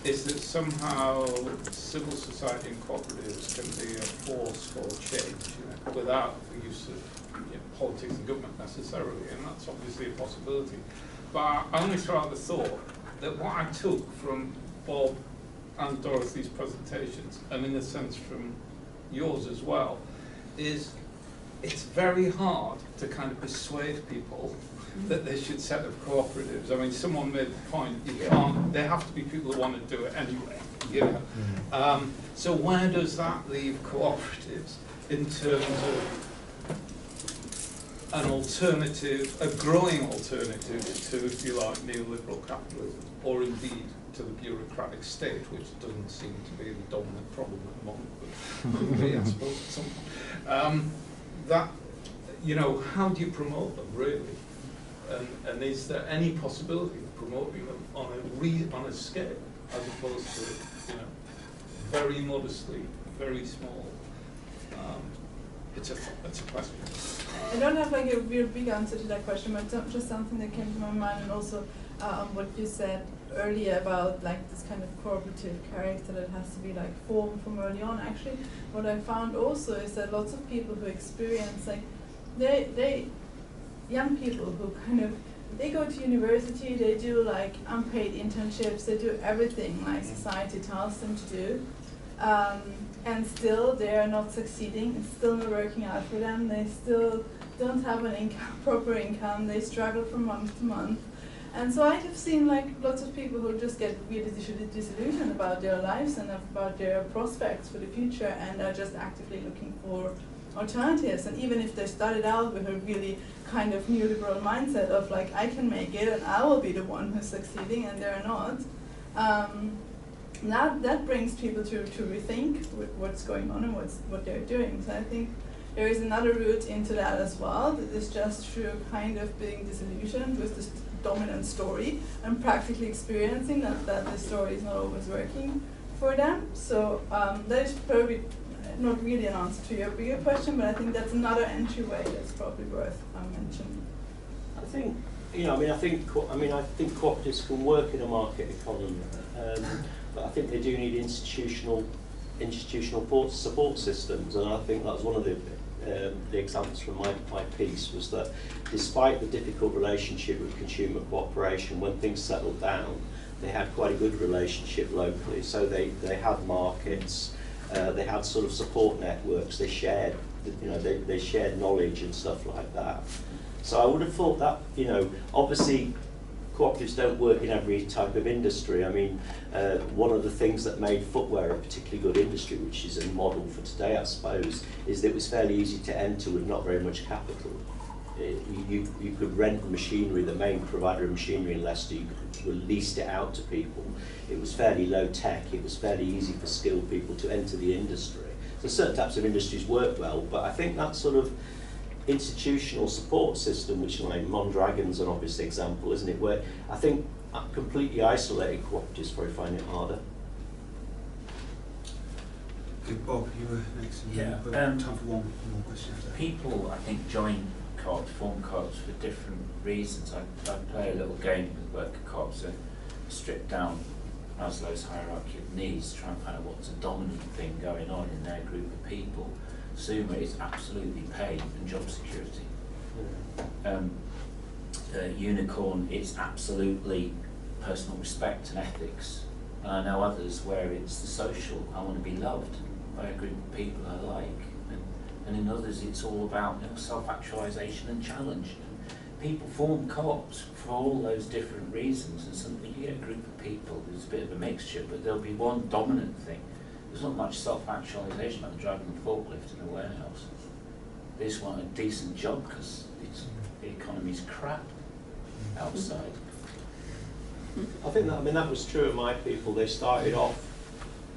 is that somehow civil society and cooperatives can be a force for change, without the use of politics and government necessarily, and that's obviously a possibility. But I only throw out the thought that what I took from Bob and Dorothy's presentations, and in a sense from yours as well, is it's very hard to kind of persuade people that they should set up cooperatives. I mean, someone made the point, you can't, there have to be people who want to do it anyway, you know. So where does that leave cooperatives in terms of an alternative, a growing alternative to, if you like, neoliberal capitalism, or indeed to the bureaucratic state, which doesn't seem to be the dominant problem at the moment, but could be, I suppose, at some point. That, you know, how do you promote them, really? And is there any possibility of promoting them on a scale, as opposed to, you know, very modestly, very small? It's a question. I don't have like a real big answer to that question, but just something that came to my mind, and also what you said earlier about like this kind of cooperative character that has to be like formed from early on. Actually, what I found also is that lots of people who experience like they young people who kind of, they go to university, they do like unpaid internships, they do everything like society tells them to do. And still they are not succeeding, it's still not working out for them, they still don't have an income, proper income, they struggle from month to month. And so I have seen like lots of people who just get really disillusioned about their lives and about their prospects for the future, and are just actively looking for alternatives. And even if they started out with a really kind of neoliberal mindset of like, I can make it and I will be the one who's succeeding, and they're not, that brings people to rethink what's going on and what they're doing. So I think there is another route into that as well, that is just through kind of being disillusioned with this dominant story and practically experiencing that the story is not always working for them. So that is probably not really an answer to your bigger question, but I think that's another entryway that's probably worth mentioning. I think, you know, I think cooperatives can work in a market economy, but I think they do need institutional support systems, and I think that's one of the examples from my piece, was that despite the difficult relationship with consumer cooperation, when things settled down, they had quite a good relationship locally. So they had markets, they had sort of support networks, they shared, you know, they shared knowledge and stuff like that. So I would have thought that, you know, obviously cooperatives don't work in every type of industry. I mean, one of the things that made footwear a particularly good industry, which is a model for today, I suppose, is that it was fairly easy to enter with not very much capital. You could rent machinery, the main provider of machinery in Leicester, you could lease it out to people. It was fairly low tech, it was fairly easy for skilled people to enter the industry. So certain types of industries work well, but I think that sort of institutional support system, which like Mondragon's an obvious example, isn't it, where I think completely isolated cooperatives probably find it harder. Okay, Bob, you were next. Yeah, time for one more question. People, I think, join co-ops, form co-ops for different reasons. I play a little game with worker co-ops, so strip down Maslow's hierarchy of needs, try and find out what's a dominant thing going on in their group of people. Suma is absolutely pay and job security. Unicorn is absolutely personal respect and ethics. And I know others where it's the social, I want to be loved by a group of people I like. And in others it's all about, you know, self-actualization and challenge. And people form co-ops for all those different reasons, and sometimes you get a group of people who's a bit of a mixture, but there'll be one dominant thing. There's not much self-actualization like driving a forklift in a warehouse. They just want a decent job because the economy's crap outside. I think that, I mean, that was true of my people. They started off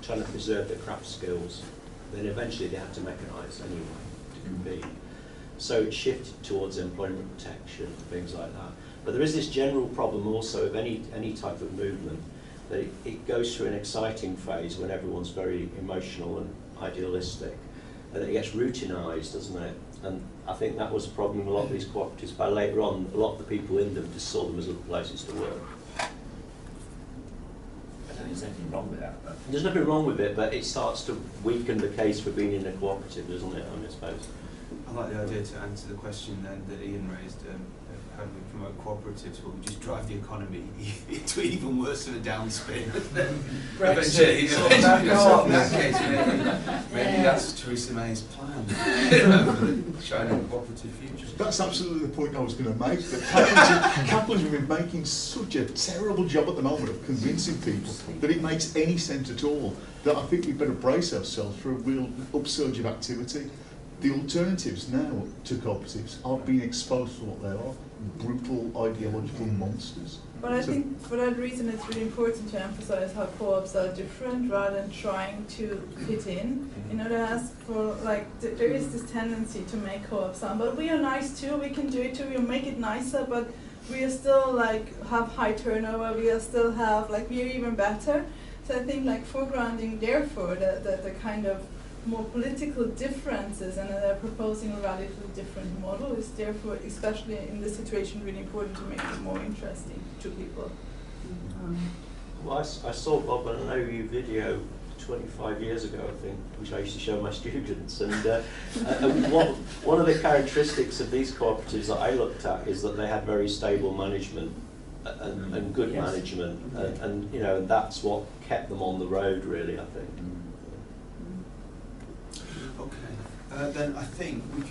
trying to preserve their craft skills, then eventually they had to mechanise anyway to compete. So it shifted towards employment protection and things like that. But there is this general problem also of any type of movement, that it goes through an exciting phase when everyone's very emotional and idealistic, and it gets routinized, doesn't it? And I think that was a problem in a lot of these cooperatives. By later on, a lot of the people in them just saw them as other places to work. I don't there's anything wrong with that. But There's nothing wrong with it, but it starts to weaken the case for being in a cooperative, doesn't it, I suppose? I like the idea to answer the question then that Ian raised, of how do we promote cooperatives? Well, we just drive the economy into even worse of a downspin. Brexit, sort of Eventually, that in that case, maybe that's Theresa May's plan for the shining cooperative future. That's absolutely the point I was going to make. That capitalism is making such a terrible job at the moment of convincing people that it makes any sense at all, that I think we better brace ourselves for a real upsurge of activity. The alternatives now to cooperatives are being exposed for what they are, brutal ideological monsters. But I think for that reason it's really important to emphasize how co-ops are different rather than trying to fit in. You know, there is this tendency to make co-ops sound, but we are nice too, we can do it too, we'll make it nicer, but we are still have high turnover, we are still have, we are even better. So I think foregrounding therefore the kind of more political differences, and they're proposing a radically different model, is therefore, especially in this situation, really important to make it more interesting to people. Well, I saw Bob and I know you video 25 years ago, I think, which I used to show my students, and one of the characteristics of these cooperatives that I looked at is that they had very stable management and good management, and you know, that's what kept them on the road, really, I think. Okay, then I think we can